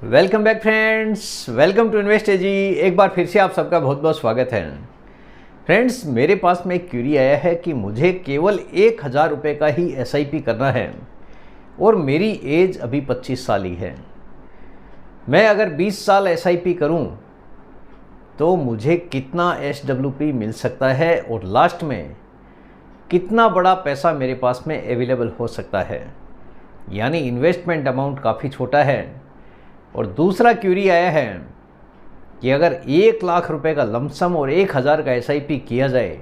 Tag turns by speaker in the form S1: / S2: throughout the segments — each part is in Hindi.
S1: Welcome back friends, welcome to invest एजी। एक बार फिर से आप सबका बहुत बहुत स्वागत है। फ्रेंड्स, मेरे पास में एक क्यूरी आया है कि मुझे केवल 1000 रुपये का ही एसआईपी करना है और मेरी एज अभी 25 साल ही है। मैं अगर 20 साल एसआईपी करूं तो मुझे कितना एसडब्ल्यूपी मिल सकता है और लास्ट में कितना बड़ा पैसा मेरे पास में अवेलेबल हो सकता है। यानी इन्वेस्टमेंट अमाउंट काफ़ी छोटा है। और दूसरा क्यूरी आया है कि अगर 1 लाख रुपए का लमसम और 1000 का एसआईपी किया जाए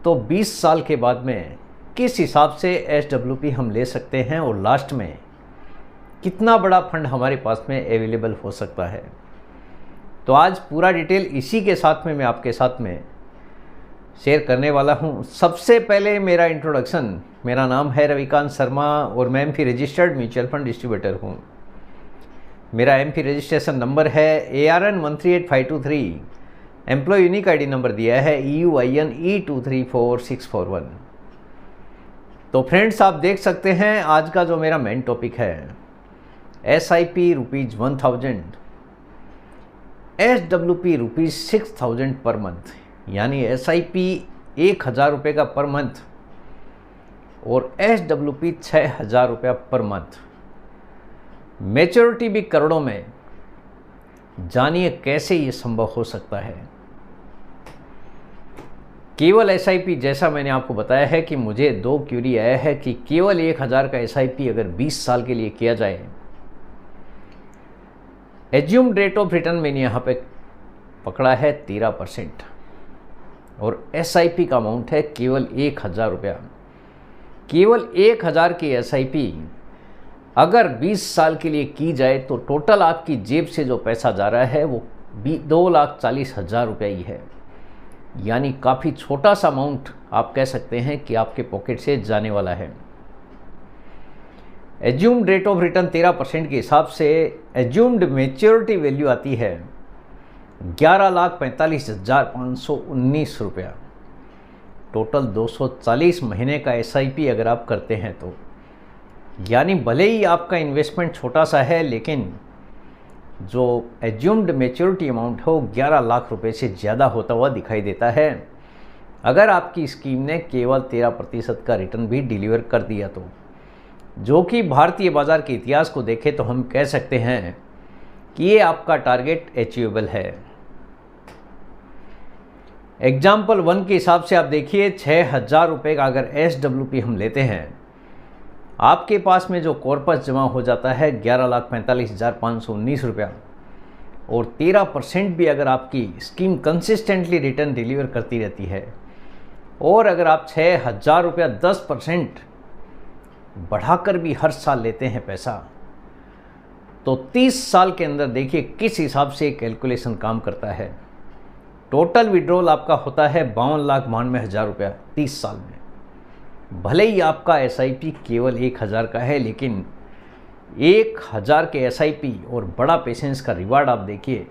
S1: तो 20 साल के बाद में किस हिसाब से एसडब्ल्यूपी हम ले सकते हैं और लास्ट में कितना बड़ा फंड हमारे पास में अवेलेबल हो सकता है। तो आज पूरा डिटेल इसी के साथ में मैं आपके साथ में शेयर करने वाला हूं। सबसे पहले मेरा इंट्रोडक्शन, मेरा नाम है रविकांत शर्मा और मैं MP registered mutual fund distributor हूं। मेरा एमपी रजिस्ट्रेशन नंबर है ARN 138523। Employee unique ID number दिया है EUIN E234641। तो फ्रेंड्स, आप देख सकते हैं आज का जो मेरा मेन टॉपिक है SIP ₹1000, SWP ₹6000 पर मंथ। यानी SIP 1000 रुपये का पर मंथ और SWP 6000 रुपया पर मंथ। मैच्योरिटी भी करोड़ों में। जानिए कैसे ये संभव हो सकता है। केवल एसआईपी, जैसा मैंने आपको बताया है कि मुझे 2 क्यूरी आया है कि केवल 1000 का एसआईपी अगर 20 साल के लिए किया जाए, एज्यूम्ड रेट ऑफ रिटर्न मैंने यहाँ पे पकड़ा है 13% और एसआईपी का अमाउंट है केवल 1000 रुपया। केवल 1000 की एसआईपी अगर 20 साल के लिए की जाए तो टोटल आपकी जेब से जो पैसा जा रहा है वो 2,40,000 रुपये ही है। यानी काफ़ी छोटा सा अमाउंट आप कह सकते हैं कि आपके पॉकेट से जाने वाला है। एज्यूम्ड रेट ऑफ रिटर्न 13% के हिसाब से एज्यूम्ड मैच्योरिटी वैल्यू आती है 11,45,519 रुपया। टोटल 240 महीने का एसआईपी अगर आप करते हैं तो यानी भले ही आपका इन्वेस्टमेंट छोटा सा है, लेकिन जो एज्यूम्ड मैच्योरिटी अमाउंट है वो 11 लाख रुपए से ज़्यादा होता हुआ दिखाई देता है अगर आपकी स्कीम ने केवल 13% का रिटर्न भी डिलीवर कर दिया तो। जो कि भारतीय बाज़ार के इतिहास को देखें तो हम कह सकते हैं कि ये आपका टारगेट अचीवेबल है। एग्जाम्पल 1 के हिसाब से आप देखिए, 6000 रुपये का अगर SWP हम लेते हैं, आपके पास में जो कॉर्पस जमा हो जाता है 11,45,519 रुपया और 13% भी अगर आपकी स्कीम कंसिस्टेंटली रिटर्न डिलीवर करती रहती है और अगर आप 6000 रुपया 10% बढ़ाकर भी हर साल लेते हैं पैसा, तो 30 साल के अंदर देखिए किस हिसाब से कैलकुलेशन काम करता है। टोटल विड्रॉल आपका होता है 52,92,000 रुपया 30 साल में। भले ही आपका एसआईपी केवल 1000 का है, लेकिन 1000 के एसआईपी और बड़ा पेशेंस का रिवार्ड आप देखिए।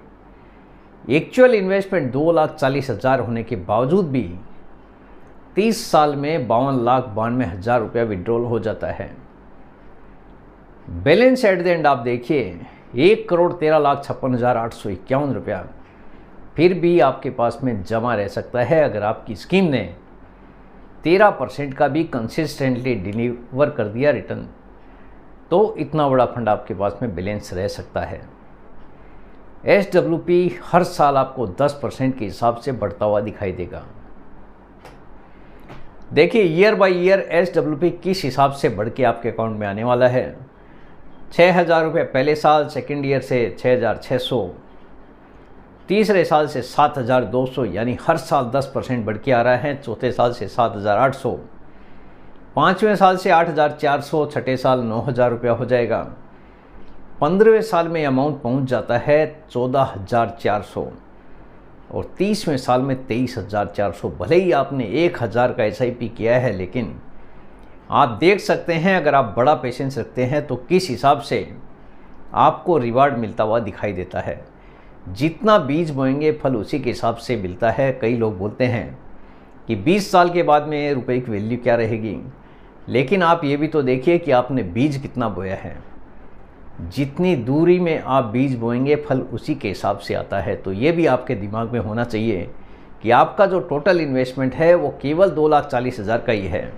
S1: एक्चुअल इन्वेस्टमेंट 2,40,000 होने के बावजूद भी 30 साल में 52,92,000 रुपया विड्रॉल हो जाता है। बैलेंस एट द एंड आप देखिए 1,13,56,851 रुपया फिर भी आपके पास में जमा रह सकता है अगर आपकी स्कीम ने 13% का भी कंसिस्टेंटली डिलीवर कर दिया रिटर्न, तो इतना बड़ा फंड आपके पास में बैलेंस रह सकता है। SWP हर साल आपको 10% के हिसाब से बढ़ता हुआ दिखाई देगा। देखिए ईयर बाय ईयर SWP किस हिसाब से बढ़ के आपके अकाउंट में आने वाला है। 6000 रुपये पहले साल, सेकेंड ईयर से 6600, तीसरे साल से 7200, यानी हर साल 10% बढ़ के आ रहा है। चौथे साल से 7800, पाँचवें साल से 8400, छठे साल 9000 रुपया हो जाएगा। 15वें साल में अमाउंट पहुंच जाता है 14400 और 30वें साल में 23400। भले ही आपने 1000 का एसआईपी किया है, लेकिन आप देख सकते हैं अगर आप बड़ा पेशेंस रखते हैं तो किस हिसाब से आपको रिवार्ड मिलता हुआ दिखाई देता है। जितना बीज बोएंगे फल उसी के हिसाब से मिलता है। कई लोग बोलते हैं कि 20 साल के बाद में रुपए की वैल्यू क्या रहेगी, लेकिन आप ये भी तो देखिए कि आपने बीज कितना बोया है। जितनी दूरी में आप बीज बोएंगे फल उसी के हिसाब से आता है। तो ये भी आपके दिमाग में होना चाहिए कि आपका जो टोटल इन्वेस्टमेंट है वो केवल 2,40,000 का ही है।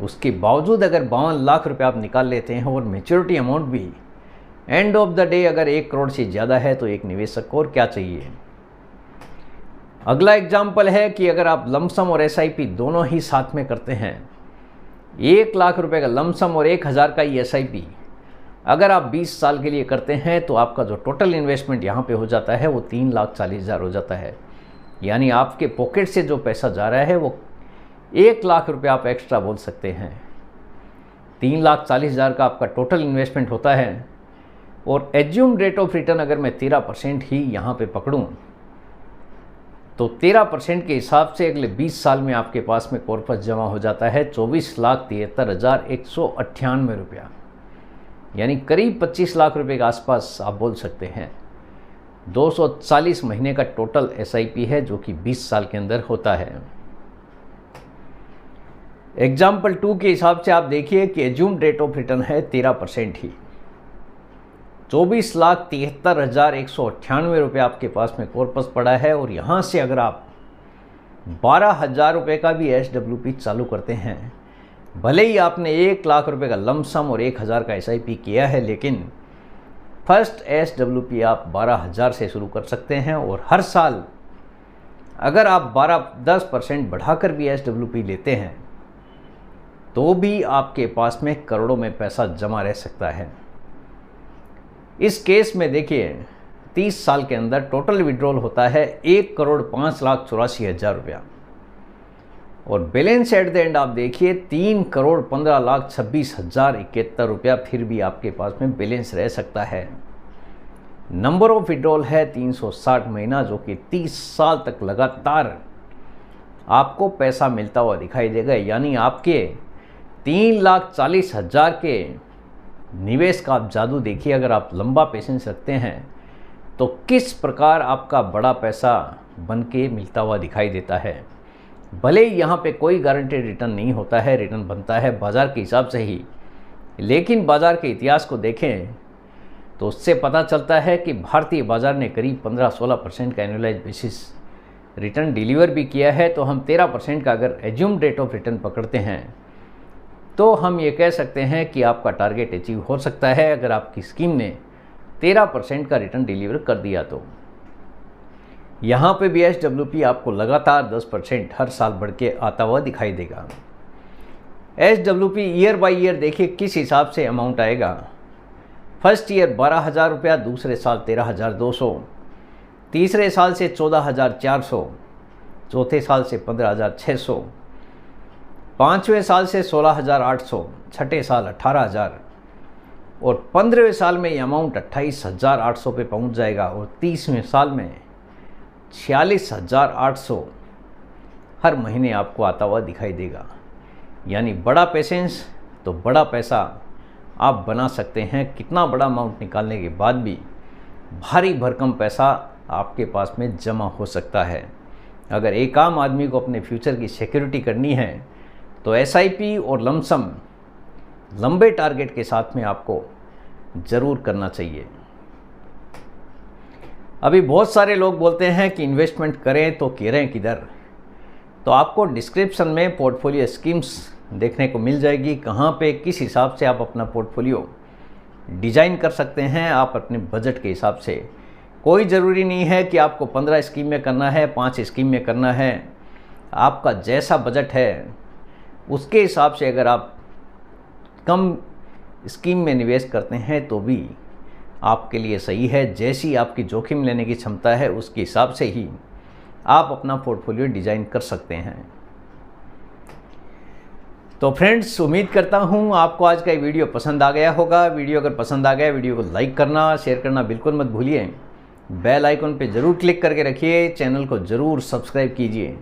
S1: उसके बावजूद अगर 52 लाख रुपए आप निकाल लेते हैं और मैच्योरिटी अमाउंट भी एंड ऑफ द डे अगर 1 करोड़ से ज़्यादा है तो एक निवेशक को और क्या चाहिए। अगला एग्जाम्पल है कि अगर आप लमसम और SIP दोनों ही साथ में करते हैं, 1 लाख रुपए का लमसम और 1,000 का ही SIP अगर आप 20 साल के लिए करते हैं तो आपका जो टोटल इन्वेस्टमेंट यहाँ पे हो जाता है वो 3,40,000 हो जाता है। यानी आपके पॉकेट से जो पैसा जा रहा है वो 1 लाख रुपए आप एक्स्ट्रा बोल सकते हैं। 3,40,000 का आपका टोटल इन्वेस्टमेंट होता है और एज्यूम्ड रेट ऑफ रिटर्न अगर मैं 13% ही यहाँ पे पकड़ूँ तो 13% के हिसाब से अगले 20 साल में आपके पास में कॉर्पस जमा हो जाता है 24,73,198 रुपया, यानी करीब 25 लाख रुपए के आसपास आप बोल सकते हैं। 240 महीने का टोटल SIP है जो कि 20 साल के अंदर होता है। एग्जाम्पल 2 के हिसाब से आप देखिए कि एज्यूम्ड रेट ऑफ रिटर्न है 13% ही, 24,73,198 रुपये आपके पास में कॉर्पस पड़ा है। और यहाँ से अगर आप 12,000 रुपये का भी SWP चालू करते हैं, भले ही आपने 1 लाख रुपए का लमसम और 1,000 का SIP किया है, लेकिन फर्स्ट SWP आप 12,000 से शुरू कर सकते हैं और हर साल अगर आप 10% बढ़ाकर भी SWP लेते हैं तो भी आपके पास में करोड़ों में पैसा जमा रह सकता है। इस केस में देखिए 30 साल के अंदर टोटल विड्रॉल होता है 1,05,84,000 रुपया और बैलेंस एट द एंड आप देखिए 3,15,26,071 रुपया फिर भी आपके पास में बैलेंस रह सकता है। नंबर ऑफ विड्रॉल है 360 महीना, जो कि 30 साल तक लगातार आपको पैसा मिलता हुआ दिखाई देगा। यानी आपके 3,40,000 के निवेश का आप जादू देखिए। अगर आप लंबा पेशेंस रखते हैं तो किस प्रकार आपका बड़ा पैसा बन के मिलता हुआ दिखाई देता है। भले ही यहाँ पे कोई गारंटेड रिटर्न नहीं होता है, रिटर्न बनता है बाज़ार के हिसाब से ही, लेकिन बाज़ार के इतिहास को देखें तो उससे पता चलता है कि भारतीय बाज़ार ने करीब 15-16% का एनुअलाइज बेसिस रिटर्न डिलीवर भी किया है। तो हम 13% का अगर एज्यूम्ड रेट ऑफ रिटर्न पकड़ते हैं तो हम ये कह सकते हैं कि आपका टारगेट अचीव हो सकता है अगर आपकी स्कीम ने 13% का रिटर्न डिलीवर कर दिया। तो यहाँ पे भी SWP आपको लगातार 10% हर साल बढ़ के आता हुआ दिखाई देगा। SWP ईयर बाय ईयर देखिए किस हिसाब से अमाउंट आएगा। फर्स्ट ईयर 12,000 रुपया, दूसरे साल 13,200, तीसरे साल से 14,400, चौथे साल से 15,600, पाँचवें साल से 16,800, छठे साल 18,000 और 15वें साल में ये अमाउंट 28,800 पे पहुंच जाएगा और 30वें साल में 46,800 हर महीने आपको आता हुआ दिखाई देगा। यानी बड़ा पेशेंस तो बड़ा पैसा आप बना सकते हैं। कितना बड़ा अमाउंट निकालने के बाद भी भारी भरकम पैसा आपके पास में जमा हो सकता है। अगर एक आम आदमी को अपने फ्यूचर की सिक्योरिटी करनी है तो SIP और लमसम लंबे टारगेट के साथ में आपको ज़रूर करना चाहिए। अभी बहुत सारे लोग बोलते हैं कि इन्वेस्टमेंट करें तो करें किधर। तो आपको डिस्क्रिप्शन में पोर्टफोलियो स्कीम्स देखने को मिल जाएगी, कहाँ पे किस हिसाब से आप अपना पोर्टफोलियो डिज़ाइन कर सकते हैं आप अपने बजट के हिसाब से। कोई ज़रूरी नहीं है कि आपको 15 स्कीम में करना है, 5 स्कीम में करना है। आपका जैसा बजट है उसके हिसाब से अगर आप कम स्कीम में निवेश करते हैं तो भी आपके लिए सही है। जैसी आपकी जोखिम लेने की क्षमता है उसके हिसाब से ही आप अपना पोर्टफोलियो डिज़ाइन कर सकते हैं। तो फ्रेंड्स, उम्मीद करता हूँ आपको आज का ये वीडियो पसंद आ गया होगा। वीडियो अगर पसंद आ गया, वीडियो को लाइक करना, शेयर करना बिल्कुल मत भूलिए। बेल आइकन पे ज़रूर क्लिक करके रखिए, चैनल को ज़रूर सब्सक्राइब कीजिए।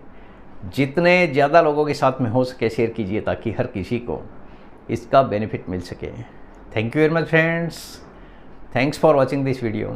S1: जितने ज़्यादा लोगों के साथ में हो सके शेयर कीजिए ताकि हर किसी को इसका बेनिफिट मिल सके। Thank you very much friends, thanks for watching this video.